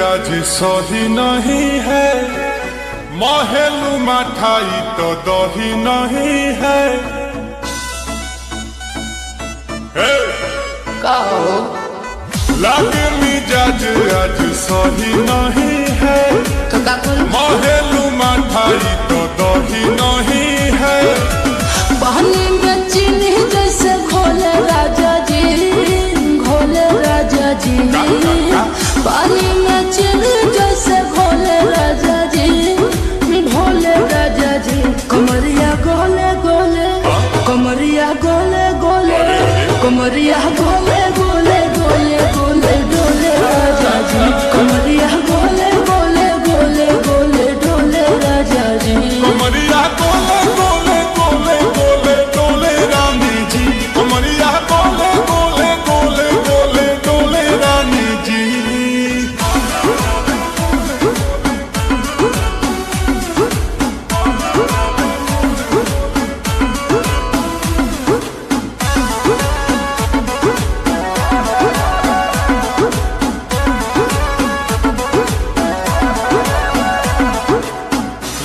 आज सही नहीं है, महलू मठाई तो दही नहीं है। लागे मिजाज आज सही नहीं है, महलू मठाई तो दही नहीं है। पानी में चीनी जैसे घोले राजा जी, घोले राजा जी। पानी में चीनी जैसे घोले राजा जी, घोले राजा जी। कमरिया गोले गोले, कमरिया गोले गोले, कमरिया गोले गोले गोले गोले डोले राजा जी। कमरिया गोले गोले गोले गोले डोले राजा जी। कमरिया गोले गोले गोले गोले डोले रानी जी। कमरिया गोले गोले गोले गोले डोले रानी जी।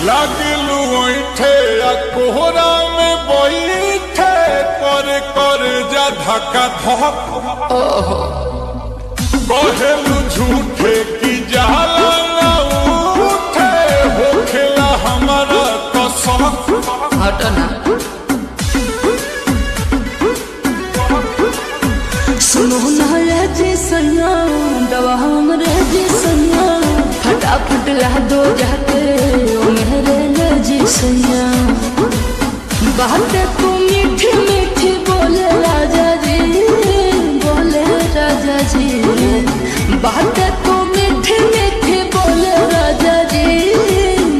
लागलू ऐठे आ कोहरा में बैठे, कर कर जा धक्का धक। कहेलू झूठे की जाला ना उठे, होखेला हमारा कसक। हटना सुनो ना रे जी सैया, दवा हमरे जी सैया। फटाफट ला दो जाके ओ मेरे ले जी सैया। बातें तू मीठी मीठी बोले राजा जी, बोले राजा जी। बातें तू मीठी मीठी बोले राजा जी,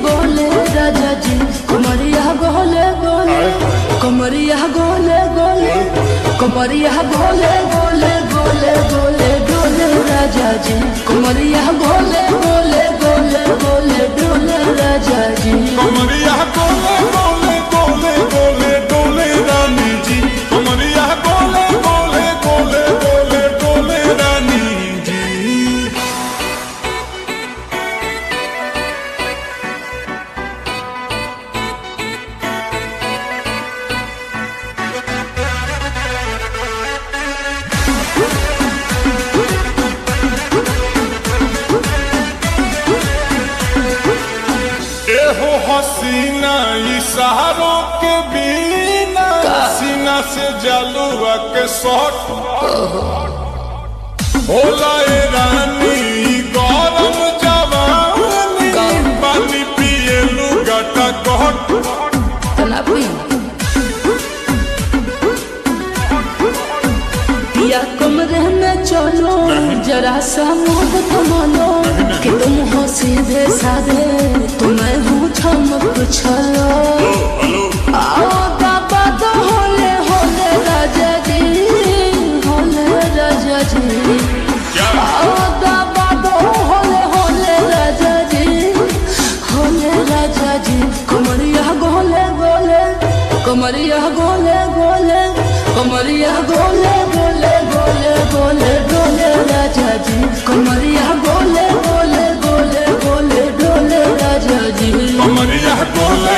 बोले राजा जी। कमरिया गोले गोले, कमरिया गोले गोले, कमरिया गोले गोले गोले गोले डोले राजा जी। कमरिया गोले गोले गोले गोले डोले राजा जी। कमरिया गोले गोले गोले गोले डोले रानी जी। कमरिया गोले गोले गोले गोले डोले रानी जी। एहो हसीना इशारों के बिना, सीना से जलुआ के शॉट होला ए रानी। गरम जवानी पानी पिए लुगाटा गहट। तना या कमरे में चलो, जरा सा मुँह थमालो कि तुम हो सीधे साधे, तुम्हें हूँ चमक छलो। आओ दाबा दो होले होले राजा जी, होले राजा जी। आओ दाबा दो होले होले राजा जी, होले राजा जी। कमरिया गोले गोले, कमरिया गोले गोले, कमरिया गोले गोले गोले गोले डोले राजा जी। कमरिया गोले गोले गोले गोले डोले राजा जी। कमरिया गोले